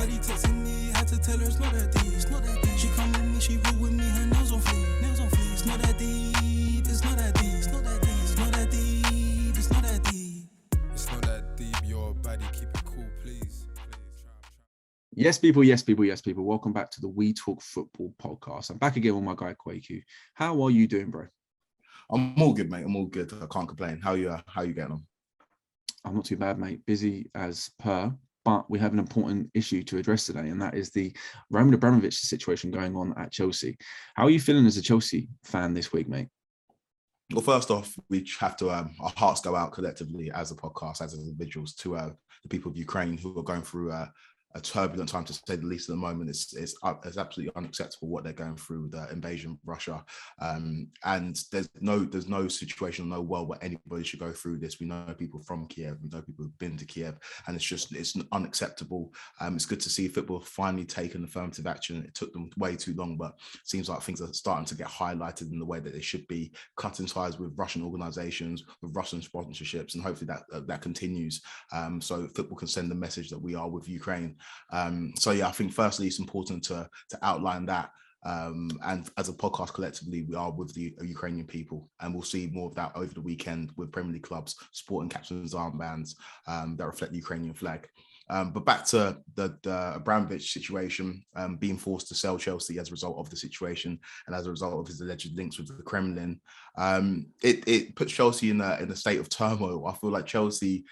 Shawty texting me, had to tell her it's not that deep. It's not that deep. She come with me, she roll with me, her nails on fleek. Nails on fleek. It's not that deep. It's not that deep. It's not that deep. It's not that deep. It's not that deep. It's not that deep. Your baddie, keep it cool, please. Yes, people. Yes, people. Yes, people. Welcome back to the We Talk Football podcast. I'm back again with my guy Kwaku. How are you doing, bro? I'm all good, mate. I'm all good. I can't complain. How you getting on? I'm not too bad, mate. Busy as per, but we have an important issue to address today, and that is the Roman Abramovich situation going on at Chelsea. How are you feeling as a Chelsea fan this week, mate? Well, first off, we have to our hearts go out collectively as a podcast, as individuals, to the people of Ukraine who are going through a turbulent time, to say the least. At the moment, it's absolutely unacceptable what they're going through with the invasion of Russia, and there's no situation, no world where anybody should go through this. We know people from Kiev, we know people who've been to Kiev, and it's unacceptable. It's good to see football finally taking affirmative action. It took them way too long, but it seems like things are starting to get highlighted in the way that they should be, cutting ties with Russian organizations, with Russian sponsorships, and hopefully that continues, so football can send the message that we are with Ukraine. So yeah, I think firstly it's important to outline that, and as a podcast collectively we are with the Ukrainian people, and we'll see more of that over the weekend with Premier League clubs sporting captains' armbands that reflect the Ukrainian flag. But back to the Abramovich situation, being forced to sell Chelsea as a result of the situation and as a result of his alleged links with the Kremlin, it puts Chelsea in a state of turmoil. I feel like Chelsea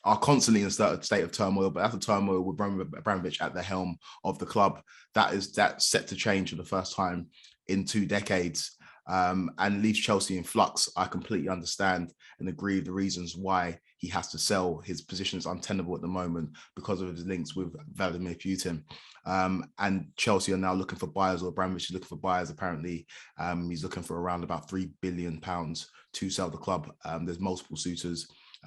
are constantly in a state of turmoil, but that's a turmoil with Roman Abramovich at the helm of the club. That's set to change for the first time in 2 decades, and leaves Chelsea in flux. I completely understand and agree with the reasons why he has to sell. His position is untenable at the moment because of his links with Vladimir Putin. And Chelsea are now looking for buyers, or Abramovich is looking for buyers, apparently. He's looking for around about £3 billion to sell the club. There's multiple suitors.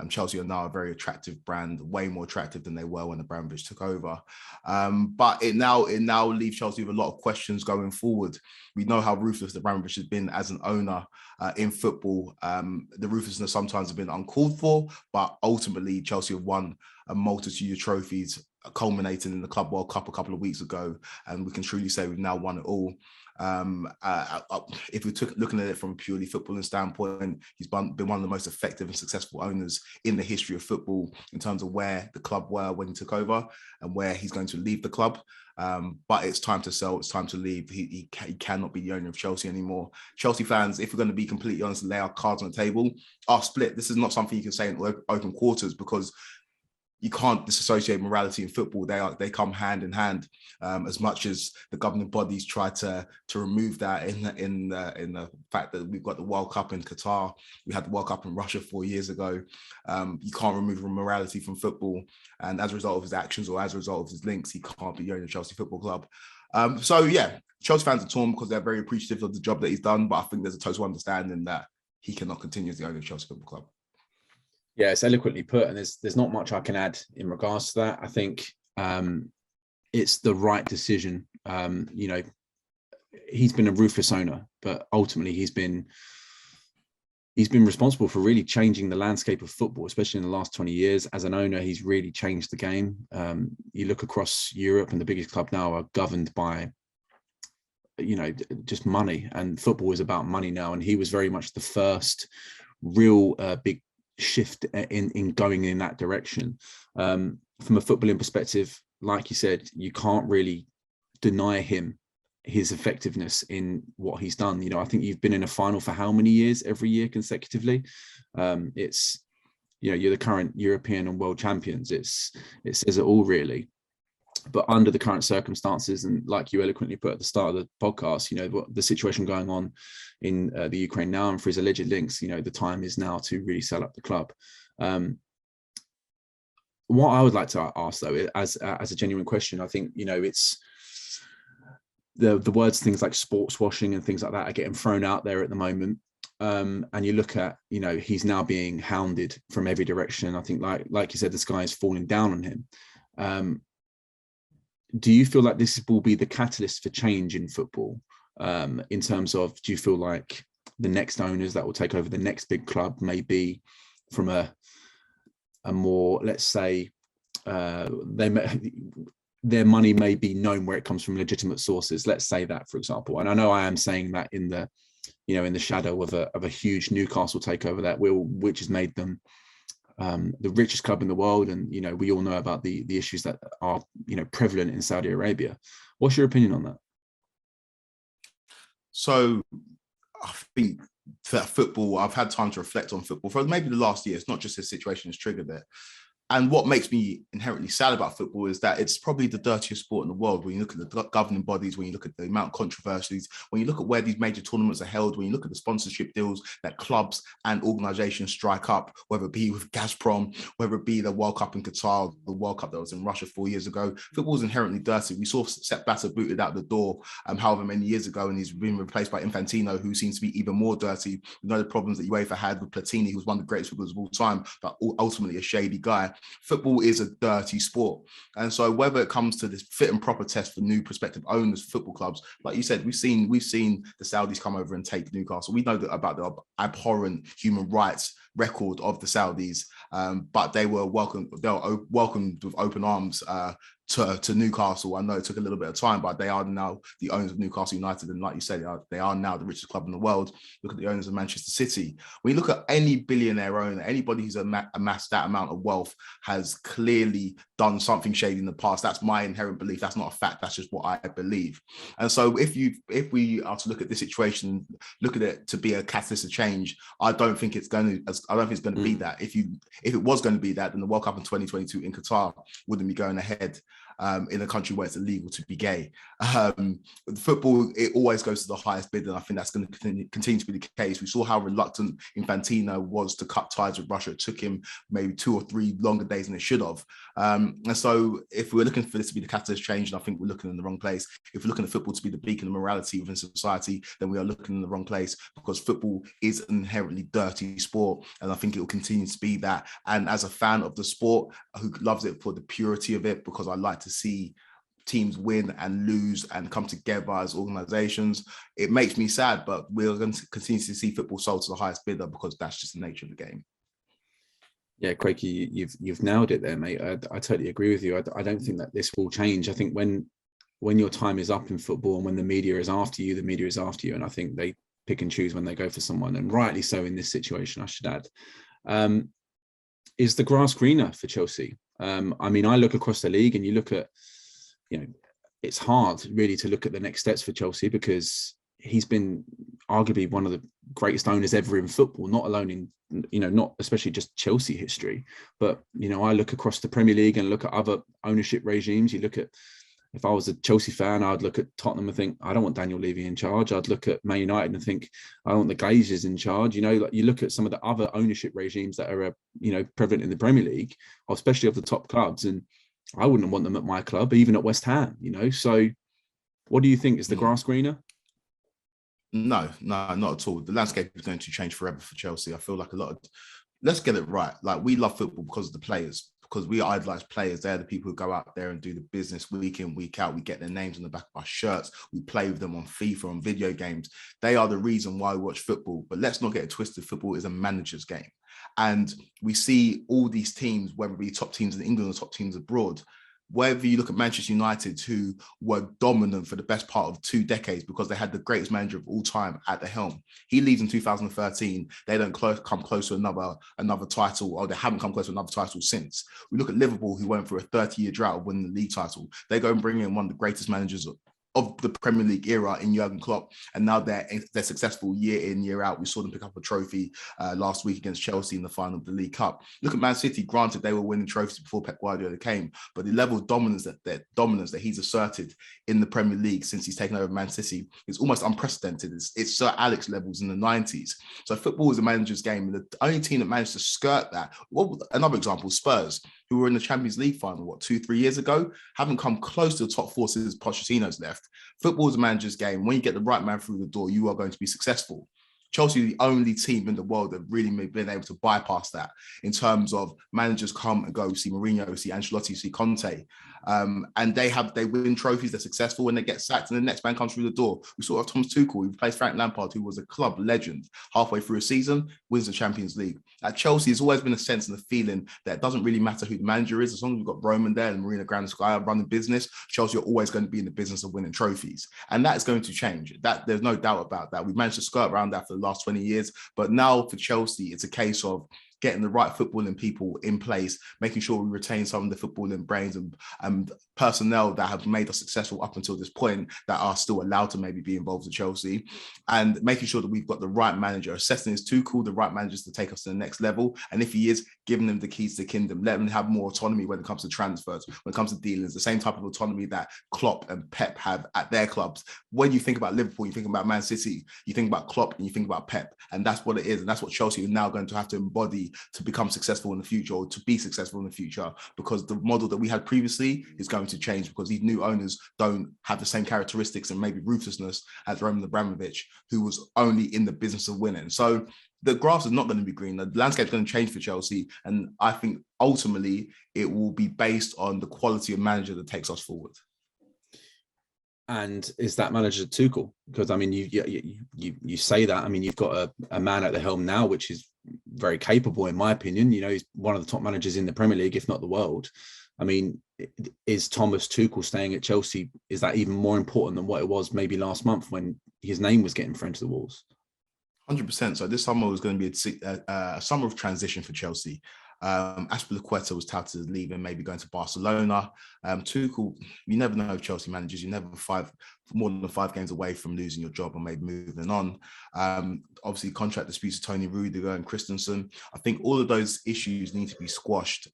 Chelsea are now a very attractive brand, way more attractive than they were when Abramovich took over. But it now leaves Chelsea with a lot of questions going forward. We know how ruthless Abramovich has been as an owner in football. The ruthlessness sometimes has been uncalled for, but ultimately Chelsea have won a multitude of trophies, culminating in the Club World Cup a couple of weeks ago, and we can truly say we've now won it all. If we're looking at it from a purely footballing standpoint, he's been one of the most effective and successful owners in the history of football in terms of where the club were when he took over and where he's going to leave the club. But it's time to sell. It's time to leave. He cannot be the owner of Chelsea anymore. Chelsea fans, if we're going to be completely honest and lay our cards on the table, our split. This is not something you can say in open quarters, because you can't disassociate morality and football. They come hand in hand. As much as the governing bodies try to remove that in the fact that we've got the World Cup in Qatar, we had the World Cup in Russia 4 years ago. You can't remove morality from football, and as a result of his actions or as a result of his links, he can't be owning the Chelsea Football Club. So yeah, Chelsea fans are torn because they're very appreciative of the job that he's done, but I think there's a total understanding that he cannot continue as the owner of Chelsea Football Club. Yeah, it's eloquently put, and there's not much I can add in regards to that. I think it's the right decision. He's been a ruthless owner, but ultimately he's been responsible for really changing the landscape of football, especially in the last 20 years. As an owner, he's really changed the game. You look across Europe, and the biggest club now are governed by, just money, and football is about money now. And he was very much the first real big shift in going in that direction. From a footballing perspective, like you said, you can't really deny him his effectiveness in what he's done. I think you've been in a final for how many years? Every year consecutively. It's you're the current European and world champions. It says it all, really. But under the current circumstances, and like you eloquently put at the start of the podcast, what the situation going on in the Ukraine now, and for his alleged links, the time is now to really sell up the club. What I would like to ask, though, as a genuine question, I think it's the words, things like sports washing and things like that, are getting thrown out there at the moment. And you look at, he's now being hounded from every direction. I think, like you said, the sky is falling down on him. Do you feel like this will be the catalyst for change in football? In terms of, do you feel like the next owners that will take over the next big club may be from a more, let's say, their money may be known where it comes from legitimate sources. Let's say that, for example. And I know I am saying that in the, in the shadow of a huge Newcastle takeover which has made them the richest club in the world. And, we all know about the issues that are, prevalent in Saudi Arabia. What's your opinion on that? So I think that football, I've had time to reflect on football for maybe the last year. It's not just this situation has triggered it. And what makes me inherently sad about football is that it's probably the dirtiest sport in the world. When you look at the governing bodies, when you look at the amount of controversies, when you look at where these major tournaments are held, when you look at the sponsorship deals that clubs and organizations strike up, whether it be with Gazprom, whether it be the World Cup in Qatar, the World Cup that was in Russia 4 years ago, football is inherently dirty. We saw Sepp Blatter booted out the door however many years ago, and he's been replaced by Infantino, who seems to be even more dirty. We know the problems that UEFA had with Platini, who was one of the greatest footballers of all time, but ultimately a shady guy. Football is a dirty sport. And so whether it comes to this fit and proper test for new prospective owners, football clubs, like you said, we've seen the Saudis come over and take Newcastle. We know that about the abhorrent human rights record of the Saudis, but they were welcomed with open arms to Newcastle. I know it took a little bit of time, but they are now the owners of Newcastle United. And like you said, they are now the richest club in the world. Look at the owners of Manchester City. When you look at any billionaire owner, anybody who's amassed that amount of wealth has clearly done something shady in the past. That's my inherent belief. That's not a fact. That's just what I believe. And so if we are to look at this situation, look at it to be a catalyst of change, I don't think it's going to be that. If it was going to be that, then the World Cup in 2022 in Qatar wouldn't be going ahead. In a country where it's illegal to be gay. Football, it always goes to the highest bid, and I think that's going to continue to be the case. We saw how reluctant Infantino was to cut ties with Russia. It took him maybe 2 or 3 longer days than it should have. And so if we're looking for this to be the catalyst change, I think we're looking in the wrong place. If we're looking at football to be the beacon of morality within society, then we are looking in the wrong place, because football is an inherently dirty sport, and I think it will continue to be that. And as a fan of the sport who loves it for the purity of it, because I like to see teams win and lose and come together as organizations, it makes me sad, but we're going to continue to see football sold to the highest bidder, because that's just the nature of the game. Yeah, Craig, you've nailed it there, mate. I totally agree with you. I don't think that this will change. I think when your time is up in football and when the media is after you, and I think they pick and choose when they go for someone, and rightly so in this situation, I should add. Is the grass greener for Chelsea? I mean, I look across the league and you look at, it's hard really to look at the next steps for Chelsea, because he's been arguably one of the greatest owners ever in football, not alone in, not especially just Chelsea history, but, I look across the Premier League and look at other ownership regimes. You look at, if I was a Chelsea fan, I'd look at Tottenham and think, I don't want Daniel Levy in charge. I'd look at Man United and think, I want the Glazers in charge. Like you look at some of the other ownership regimes that are, prevalent in the Premier League, especially of the top clubs. And I wouldn't want them at my club, even at West Ham, So what do you think? Is the grass greener? No, not at all. The landscape is going to change forever for Chelsea. I feel like let's get it right. Like, we love football because of the players, because we idolize players. They're the people who go out there and do the business week in, week out. We get their names on the back of our shirts. We play with them on FIFA, on video games. They are the reason why we watch football. But let's not get it twisted. Football is a manager's game. And we see all these teams, whether it be top teams in England or top teams abroad, whether you look at Manchester United, who were dominant for the best part of 2 decades because they had the greatest manager of all time at the helm. He leaves in 2013. They don't come close to another title, or they haven't come close to another title since. We look at Liverpool, who went through a 30-year drought of winning the league title. They go and bring in one of the greatest managers of the Premier League era in Jurgen Klopp, and now they're successful year in, year out. We saw them pick up a trophy last week against Chelsea in the final of the League Cup. Look at Man City. Granted, they were winning trophies before Pep Guardiola came, but the level of dominance that he's asserted in the Premier League since he's taken over Man City is almost unprecedented. It's Sir Alex levels in the 90s. So football is a manager's game, and the only team that managed to skirt that, another example, Spurs, who were in the Champions League final, 2-3 years ago, haven't come close to the top 4 since Pochettino's left. Football is a manager's game. When you get the right man through the door, you are going to be successful. Chelsea are the only team in the world that really been able to bypass that in terms of managers come and go. We see Mourinho, we see Ancelotti, we see Conte. And they win trophies, they're successful, and they get sacked, and the next man comes through the door. We saw Thomas Tuchel, who replaced Frank Lampard, who was a club legend, halfway through a season, wins the Champions League. At Chelsea, there's always been a sense and a feeling that it doesn't really matter who the manager is, as long as we've got Roman there and Marina Granovskaya running business, Chelsea are always going to be in the business of winning trophies. And that is going to change. That there's no doubt about that. We've managed to skirt around that for the last 20 years. But now for Chelsea, it's a case of getting the right footballing people in place, making sure we retain some of the footballing brains and personnel that have made us successful up until this point that are still allowed to maybe be involved in Chelsea, and making sure that we've got the right manager. Assessing is too cool, the right managers to take us to the next level. And if he is, giving them the keys to the kingdom, let them have more autonomy when it comes to transfers, when it comes to dealings, the same type of autonomy that Klopp and Pep have at their clubs. When you think about Liverpool, you think about Man City, you think about Klopp and you think about Pep. And that's what it is. And that's what Chelsea is now going to have to embody to become successful in the future, or to be successful in the future, because the model that we had previously is going to change, because these new owners don't have the same characteristics and maybe ruthlessness as Roman Abramovich, who was only in the business of winning. So the grass is not going to be green. The landscape is going to change for Chelsea. And I think ultimately it will be based on the quality of manager that takes us forward. And is that manager Tuchel? Because I mean, you say that. I mean, you've got a man at the helm now, which is very capable, in my opinion. You know, he's one of the top managers in the Premier League, if not the world. I mean, is Thomas Tuchel staying at Chelsea? Is that even more important than what it was maybe last month when his name was getting thrown into the walls? 100%. So this summer was going to be a summer of transition for Chelsea. Azpilicueta was touted as leaving, maybe going to Barcelona. Tuchel, you never know of Chelsea managers. You never more than 5 games away from losing your job and maybe moving on. Obviously, contract disputes with Tony Rudiger and Christensen. I think all of those issues need to be squashed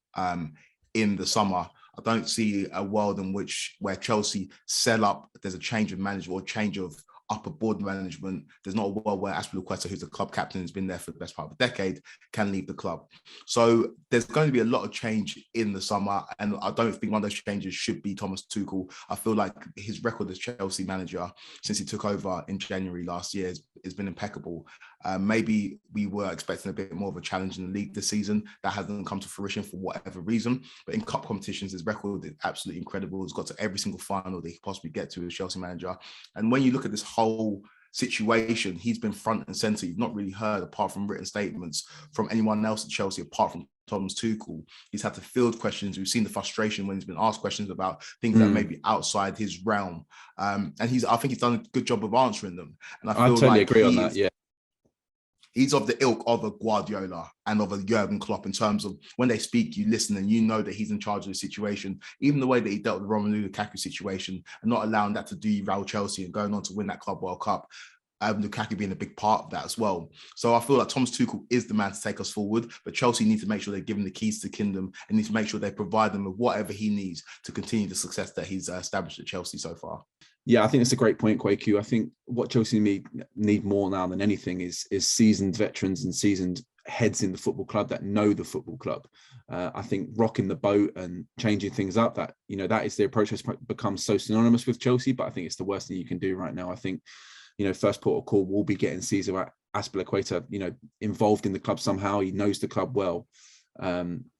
in the summer. I don't see a world in where Chelsea sell up, there's a change of manager or change of upper board management. There's not a world where Azpilicueta, who's the club captain, has been there for the best part of a decade, can leave the club. So there's going to be a lot of change in the summer, and I don't think one of those changes should be Thomas Tuchel. I feel like his record as Chelsea manager since he took over in January last year has been impeccable. Maybe we were expecting a bit more of a challenge in the league this season. That hasn't come to fruition for whatever reason. But in cup competitions, his record is absolutely incredible. He's got to every single final that he could possibly get to as Chelsea manager. And when you look at this whole situation, he's been front and centre. You've not really heard, apart from written statements, from anyone else at Chelsea, apart from Thomas Tuchel. He's had to field questions. We've seen the frustration when he's been asked questions about things that may be outside his realm. And I think he's done a good job of answering them. And I totally agree on that, yeah. He's of the ilk of a Guardiola and of a Jurgen Klopp in terms of when they speak, you listen and you know that he's in charge of the situation. Even the way that he dealt with the Romelu Lukaku situation and not allowing that to derail Chelsea and going on to win that Club World Cup. Lukaku being a big part of that as well. So I feel like Thomas Tuchel is the man to take us forward, but Chelsea need to make sure they give him the keys to the kingdom and need to make sure they provide them with whatever he needs to continue the success that he's established at Chelsea so far. Yeah, I think it's a great point, Kwaku. I think what Chelsea need more now than anything is seasoned veterans and seasoned heads in the football club that know the football club. I think rocking the boat and changing things up, that is the approach that's become so synonymous with Chelsea, but I think it's the worst thing you can do right now. I think, first port of call will be getting Cesar Azpilicueta, involved in the club somehow. He knows the club well.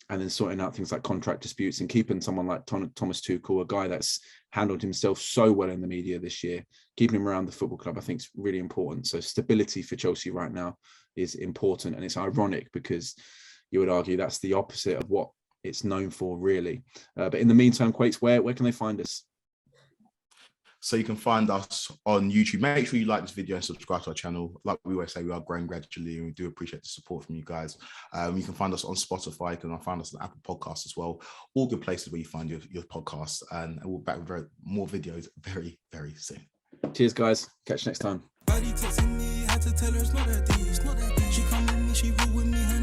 And then sorting out things like contract disputes and keeping someone like Thomas Tuchel, a guy that's handled himself so well in the media this year, keeping him around the football club, I think is really important. So stability for Chelsea right now is important. And it's ironic because you would argue that's the opposite of what it's known for, really. But in the meantime, Quakes, where can they find us? So you can find us on YouTube. Make sure you like this video and subscribe to our channel. Like we always say, we are growing gradually and we do appreciate the support from you guys. You can find us on Spotify. You can find us on Apple Podcasts as well. All good places where you find your podcasts. And we'll be back with more videos very, very soon. Cheers, guys. Catch you next time. Baddie texting me, had to tell her it's not that deep. She come with me, she roll with me, her